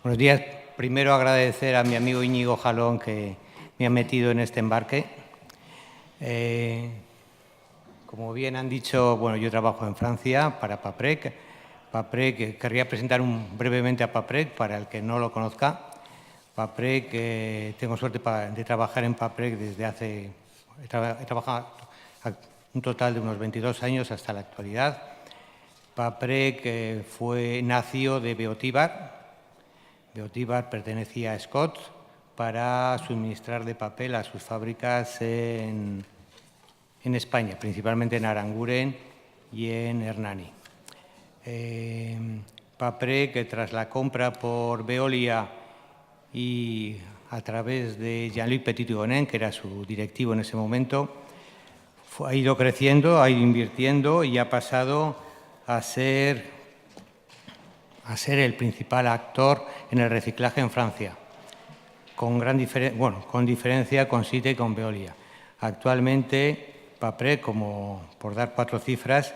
Buenos días. Primero agradecer a mi amigo Íñigo Jalón que me ha metido en este embarque. Como bien han dicho, bueno, yo trabajo en Francia para Paprec. Paprec, querría presentar brevemente a Paprec para el que no lo conozca. Paprec, tengo suerte de trabajar en Paprec desde hace... He trabajado un total de unos 22 años hasta la actualidad. Paprec nació de Beotíbar. Beotíbar pertenecía a Scott para suministrar de papel a sus fábricas en España, principalmente en Aranguren y en Hernani. Paprec, tras la compra por Veolia y a través de Jean-Luc Petit-Gonen, que era su directivo en ese momento, ha ido creciendo, ha ido invirtiendo y ha pasado a ser el principal actor en el reciclaje en Francia, con diferencia con Site y con Veolia. Actualmente, Paprec, por dar 4 cifras,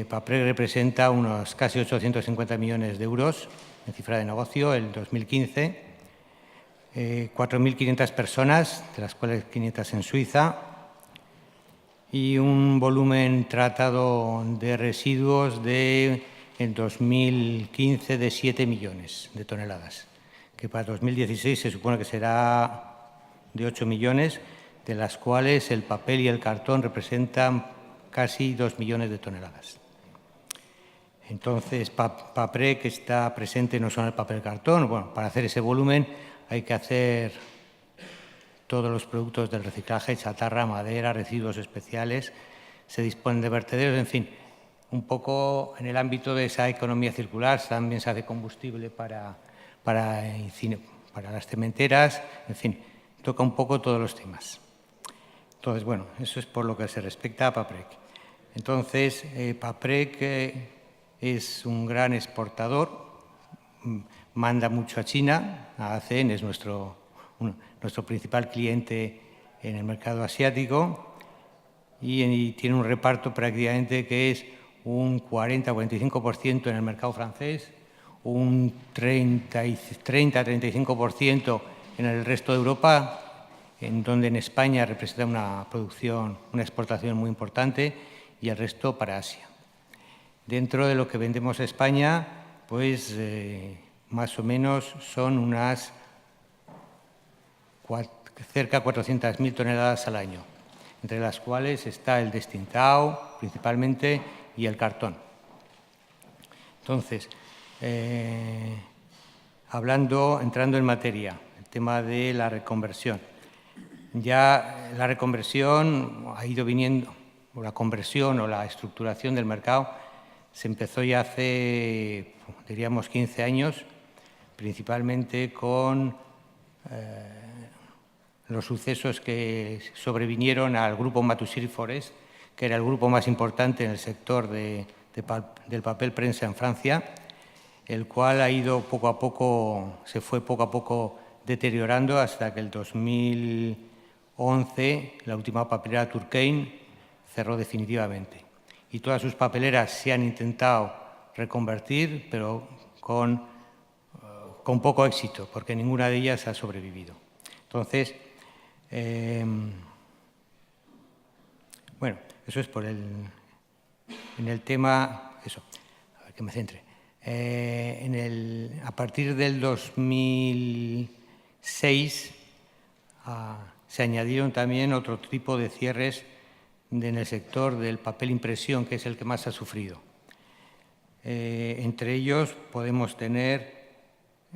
Paprec representa unos casi 850 millones de euros en cifra de negocio en 2015, 4.500 personas, de las cuales 500 en Suiza, y un volumen tratado de residuos en 2015 de 7 millones de toneladas, que para 2016 se supone que será de 8 millones, de las cuales el papel y el cartón representan casi 2 millones de toneladas. Entonces, Paprec está presente no solo en el papel y cartón. Bueno, para hacer ese volumen hay que hacer todos los productos del reciclaje, chatarra, madera, residuos especiales, se disponen de vertederos, en fin, un poco en el ámbito de esa economía circular. También se hace combustible para las cementeras, en fin, toca un poco todos los temas. Entonces, bueno, eso es por lo que se respecta a Paprec. Entonces, Paprec es un gran exportador, manda mucho a China, a ACN es nuestro principal cliente en el mercado asiático y tiene un reparto prácticamente que es un 40-45% en el mercado francés, un 30-35% en el resto de Europa, en donde en España representa una exportación muy importante, y el resto para Asia. Dentro de lo que vendemos a España, pues más o menos son unas cerca de 400.000 toneladas al año, entre las cuales está el destintado principalmente y el cartón. Entonces, entrando en materia, el tema de la reconversión. Ya la reconversión ha ido viniendo, o la conversión o la estructuración del mercado se empezó ya hace, diríamos, 15 años, principalmente con los sucesos que sobrevinieron al grupo Matusiri Forest, que era el grupo más importante en el sector del papel prensa en Francia, el cual se fue poco a poco deteriorando hasta que el 2011 la última papelera Turquain cerró definitivamente. Y todas sus papeleras se han intentado reconvertir, pero con poco éxito, porque ninguna de ellas ha sobrevivido. Entonces, bueno, eso es en el tema, eso, a ver que me centre. A partir del 2006 se añadieron también otro tipo de cierres en el sector del papel impresión, que es el que más ha sufrido. Entre ellos podemos tener,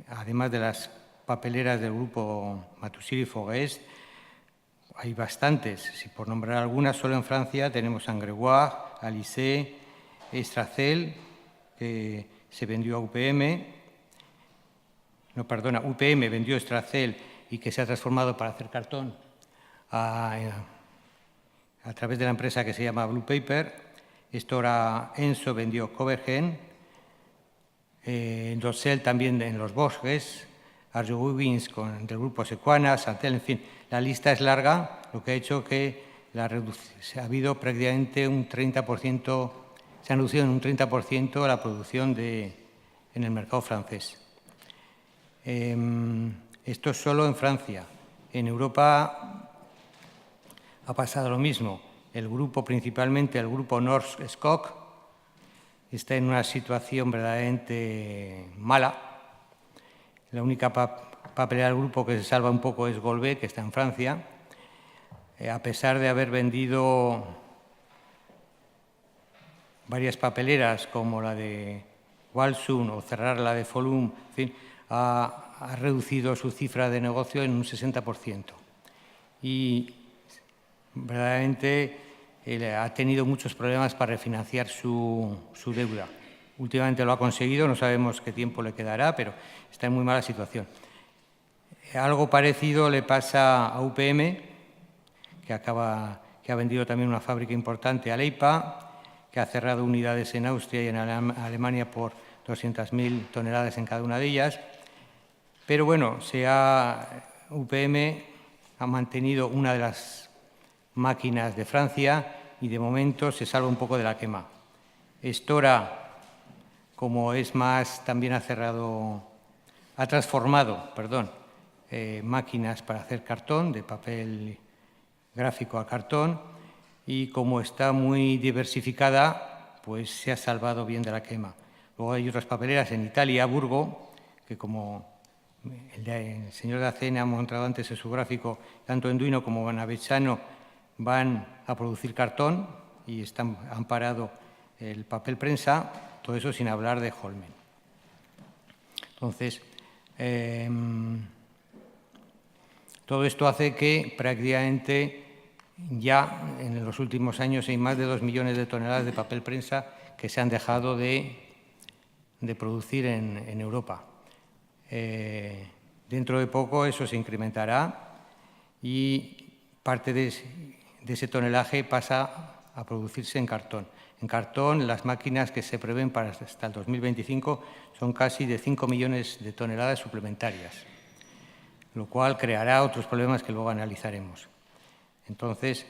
además de las papeleras del grupo Matusiri Forest, hay bastantes. Si por nombrar algunas, solo en Francia tenemos Angregoire, Alice, Estracel, que se vendió a UPM. No, perdona, UPM vendió Estracel y que se ha transformado para hacer cartón a través de la empresa que se llama Blue Paper. Estora Enso vendió Covergen, Dossel también en los bosques, Arjowiggins del grupo Sequana, Santel, en fin, la lista es larga, lo que ha hecho que ha habido prácticamente un 30%, se ha reducido en un 30% la producción en el mercado francés. Esto es solo en Francia. En Europa ha pasado lo mismo. El grupo, principalmente el grupo Norsk Skog, está en una situación verdaderamente mala. La única papelera del grupo que se salva un poco es Golbet, que está en Francia, a pesar de haber vendido varias papeleras como la de Walsum o cerrar la de Folum, en fin, ha reducido su cifra de negocio en un 60%. Y verdaderamente ha tenido muchos problemas para refinanciar su deuda. Últimamente lo ha conseguido, no sabemos qué tiempo le quedará, pero está en muy mala situación. Algo parecido le pasa a UPM, que ha vendido también una fábrica importante a Leipa, que ha cerrado unidades en Austria y en Alemania por 200.000 toneladas en cada una de ellas. Pero bueno, UPM ha mantenido una de las máquinas de Francia y de momento se salva un poco de la quema. Stora, como es más, también ha transformado, máquinas para hacer cartón, de papel gráfico a cartón, y como está muy diversificada, pues se ha salvado bien de la quema. Luego hay otras papeleras en Italia, Burgo, que como el señor de Acena ha mostrado antes en su gráfico, tanto Enduino como Banavecchano van a producir cartón y han parado el papel prensa, todo eso sin hablar de Holmen. Entonces, todo esto hace que prácticamente ya en los últimos años hay más de 2 millones de toneladas de papel prensa que se han dejado de producir en Europa. Dentro de poco eso se incrementará y parte de ese tonelaje pasa a producirse en cartón. En cartón, las máquinas que se prevén para hasta el 2025 son casi de 5 millones de toneladas suplementarias, lo cual creará otros problemas que luego analizaremos. Entonces,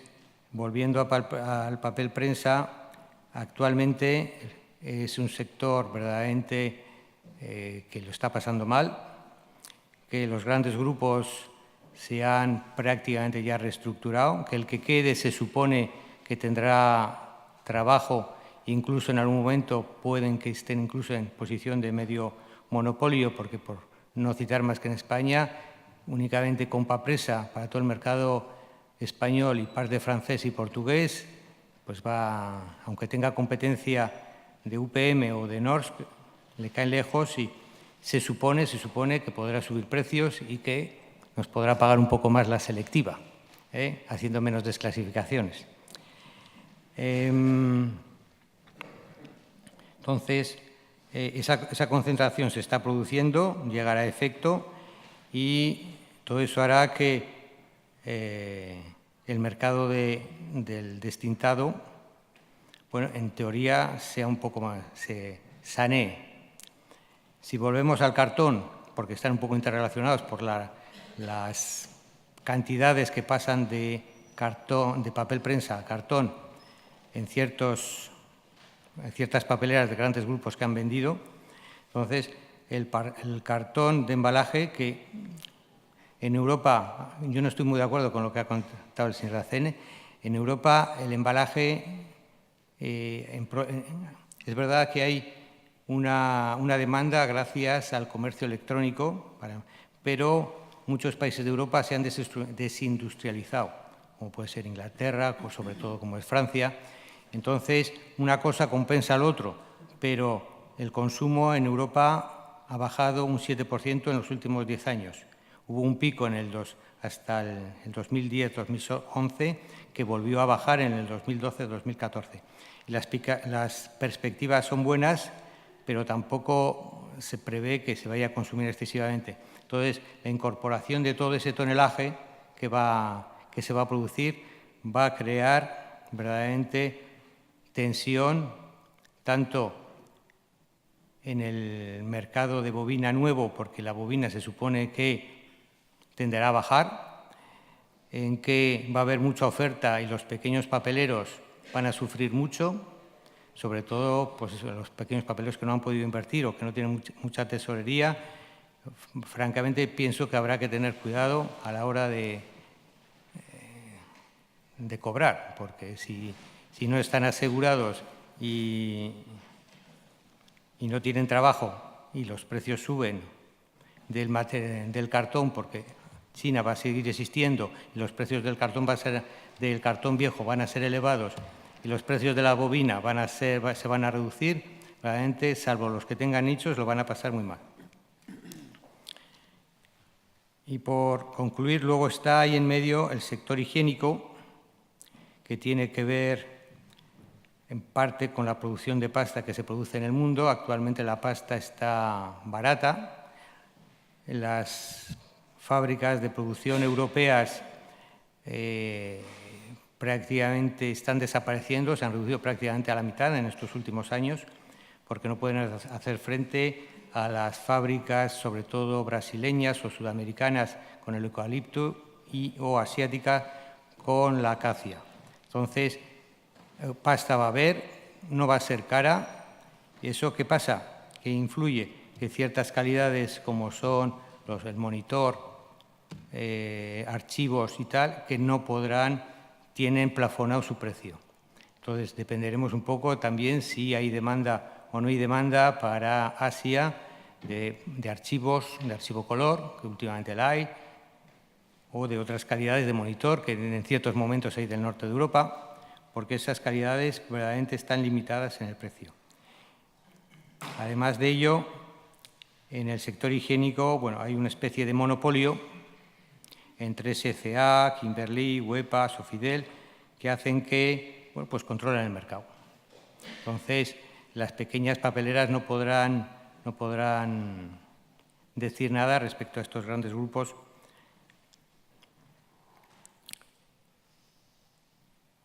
volviendo al papel prensa, actualmente es un sector verdaderamente que lo está pasando mal, que los grandes grupos se han prácticamente ya reestructurado, que el que quede se supone que tendrá trabajo, incluso en algún momento pueden que estén incluso en posición de medio monopolio, porque por no citar más que en España, únicamente Compapresa para todo el mercado español y parte francés y portugués, pues aunque tenga competencia de UPM o de Norsk, le caen lejos y se supone que podrá subir precios y que nos podrá pagar un poco más la selectiva, haciendo menos desclasificaciones. Entonces, esa concentración se está produciendo, llegará a efecto y todo eso hará que el mercado del destintado, bueno, en teoría sea un poco más, se sanee. Si volvemos al cartón, porque están un poco interrelacionados por las cantidades que pasan de papel prensa a cartón en ciertas papeleras de grandes grupos que han vendido, entonces el cartón de embalaje que en Europa, yo no estoy muy de acuerdo con lo que ha contado el señor Racene, en Europa el embalaje, es verdad que hay una demanda gracias al comercio electrónico, pero muchos países de Europa se han desindustrializado, como puede ser Inglaterra, o sobre todo como es Francia. Entonces, una cosa compensa al otro, pero el consumo en Europa ha bajado un 7% en los últimos 10 años. Hubo un pico hasta el 2010-2011 que volvió a bajar en el 2012-2014. Las perspectivas son buenas, pero tampoco se prevé que se vaya a consumir excesivamente. Entonces, la incorporación de todo ese tonelaje que se va a producir va a crear verdaderamente tensión tanto en el mercado de bobina nuevo, porque la bobina se supone que tenderá a bajar, en que va a haber mucha oferta y los pequeños papeleros van a sufrir mucho, sobre todo pues los pequeños papeleros que no han podido invertir o que no tienen mucha tesorería, francamente pienso que habrá que tener cuidado a la hora de cobrar, porque si no están asegurados y no tienen trabajo y los precios suben del cartón, porque China va a seguir existiendo y los precios del cartón viejo van a ser elevados y los precios de la bovina se van a reducir, realmente, salvo los que tengan nichos, lo van a pasar muy mal. Y por concluir, luego está ahí en medio el sector higiénico, que tiene que ver en parte con la producción de pasta que se produce en el mundo. Actualmente la pasta está barata. Las fábricas de producción europeas prácticamente están desapareciendo, se han reducido prácticamente a la mitad en estos últimos años, porque no pueden hacer frente a las fábricas, sobre todo brasileñas o sudamericanas, con el eucalipto o asiáticas con la acacia. Entonces, pasta va a haber, no va a ser cara. ¿Y eso qué pasa? Que influye que ciertas calidades como son el monitor, archivos y tal, que no podrán, tienen plafonado su precio. Entonces, dependeremos un poco también si hay demanda o no hay demanda para Asia de archivos, de archivo color, que últimamente la hay, o de otras calidades de monitor que en ciertos momentos hay del norte de Europa, porque esas calidades verdaderamente están limitadas en el precio. Además de ello, en el sector higiénico, bueno, hay una especie de monopolio entre SCA, Kimberly, Huepa, Sofidel, que hacen que, bueno, pues controlen el mercado. Entonces, las pequeñas papeleras no podrán decir nada respecto a estos grandes grupos.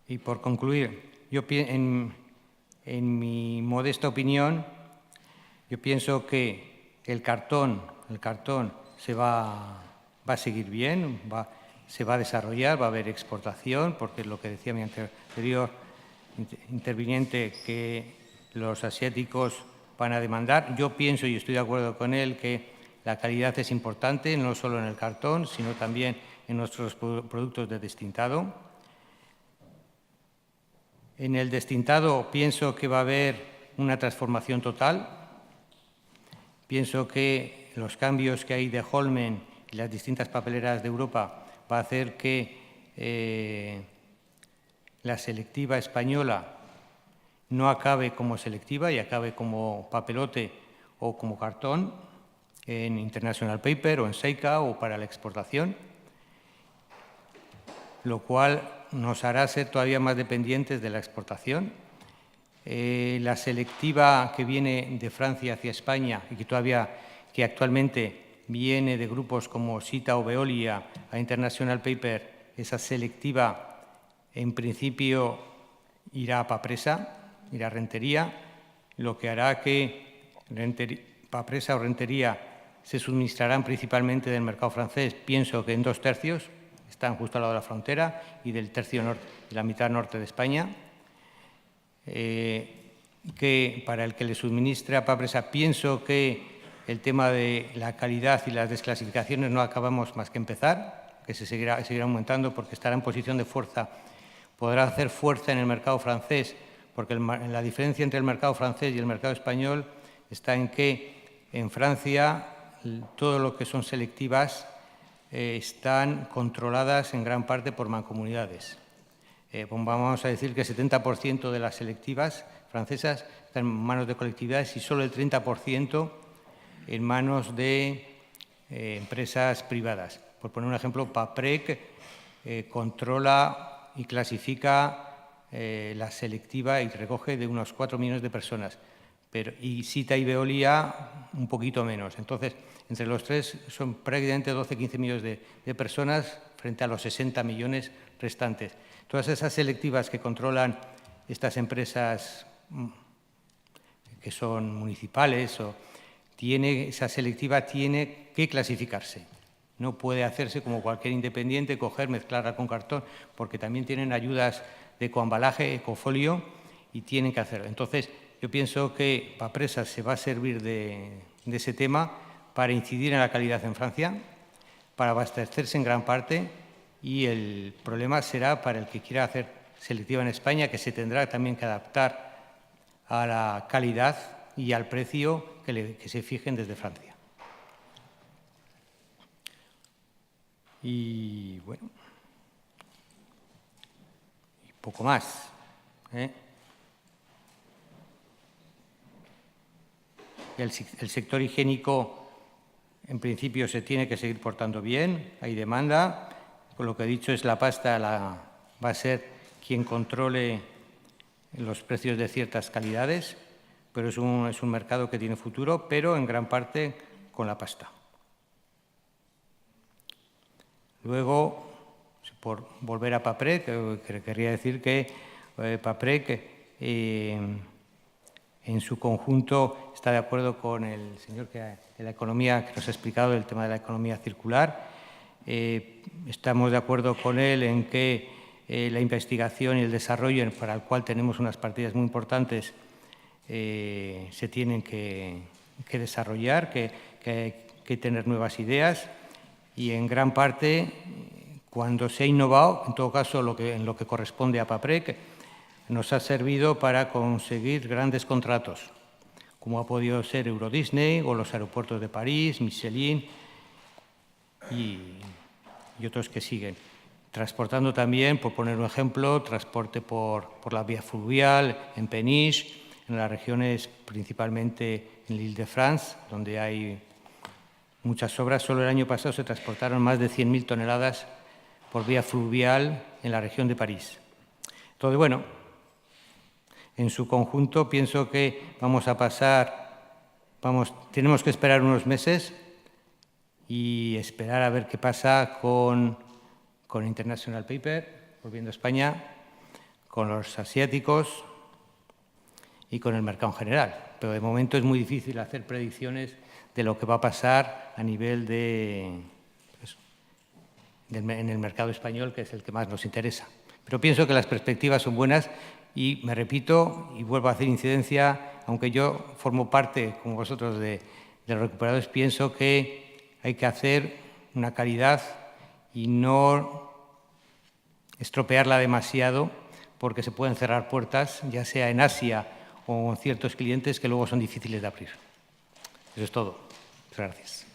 Y por concluir, yo en mi modesta opinión, yo pienso que el cartón se va a seguir bien, se va a desarrollar, va a haber exportación, porque es lo que decía mi anterior interviniente, que los asiáticos van a demandar. Yo pienso, y estoy de acuerdo con él, que la calidad es importante, no solo en el cartón, sino también en nuestros productos de destintado. En el destintado pienso que va a haber una transformación total. Pienso que los cambios que hay de Holmen y las distintas papeleras de Europa va a hacer que la selectiva española no acabe como selectiva y acabe como papelote o como cartón en International Paper o en Seika o para la exportación, lo cual nos hará ser todavía más dependientes de la exportación. La selectiva que viene de Francia hacia España y que actualmente viene de grupos como Sita o Veolia a International Paper, esa selectiva en principio irá a Papresa, irá a Rentería, lo que hará que Papresa o Rentería se suministrarán principalmente del mercado francés. Pienso que en 2/3, están justo al lado de la frontera, y del tercio norte, de la mitad norte de España, que para el que le suministre a Papresa, pienso que el tema de la calidad y las desclasificaciones no acabamos más que empezar, que se seguirá aumentando porque estará en posición de fuerza, podrá hacer fuerza en el mercado francés, porque la diferencia entre el mercado francés y el mercado español está en que en Francia todo lo que son selectivas están controladas en gran parte por mancomunidades. Vamos a decir que el 70% de las selectivas francesas están en manos de colectividades y solo el 30% en manos de empresas privadas. Por poner un ejemplo, Paprec controla y clasifica la selectiva y recoge de unos 4 millones de personas, y Sita y Veolia un poquito menos. Entonces, entre los tres son prácticamente 12-15 millones de personas frente a los 60 millones restantes. Todas esas selectivas que controlan estas empresas que son municipales, esa selectiva tiene que clasificarse. No puede hacerse como cualquier independiente, coger, mezclarla con cartón, porque también tienen ayudas de ecoembalaje, ecofolio, y tienen que hacerlo. Entonces, yo pienso que Papresa se va a servir de ese tema para incidir en la calidad en Francia, para abastecerse en gran parte, y el problema será para el que quiera hacer selectiva en España, que se tendrá también que adaptar a la calidad y al precio que se fijen desde Francia. Y bueno, y poco más, ¿eh? El sector higiénico, en principio, se tiene que seguir portando bien, hay demanda. Con lo que he dicho, es la pasta va a ser quien controle los precios de ciertas calidades, pero es un mercado que tiene futuro, pero en gran parte con la pasta. Luego, por volver a Paprec, querría decir que Paprec, en su conjunto, está de acuerdo con el señor de la economía que nos ha explicado el tema de la economía circular. Estamos de acuerdo con él en que la investigación y el desarrollo, para el cual tenemos unas partidas muy importantes, se tienen que desarrollar, que hay que tener nuevas ideas, y en gran parte, cuando se ha innovado, en todo caso en lo que corresponde a Paprec, nos ha servido para conseguir grandes contratos, como ha podido ser Euro Disney o los aeropuertos de París, Michelin y otros que siguen. Transportando también, por poner un ejemplo, transporte por la vía fluvial, en Peniche, en las regiones principalmente en l'Île-de-France, donde hay muchas obras. Solo el año pasado se transportaron más de 100.000 toneladas por vía fluvial en la región de París. Entonces, bueno, en su conjunto pienso que tenemos que esperar unos meses y esperar a ver qué pasa con International Paper, volviendo a España, con los asiáticos y con el mercado en general. Pero de momento es muy difícil hacer predicciones de lo que va a pasar a nivel en el mercado español, que es el que más nos interesa. Pero pienso que las perspectivas son buenas y, me repito, y vuelvo a hacer incidencia, aunque yo formo parte, como vosotros, de los recuperadores, pienso que hay que hacer una calidad y no estropearla demasiado, porque se pueden cerrar puertas, ya sea en Asia o en ciertos clientes que luego son difíciles de abrir. Eso es todo. Muchas gracias.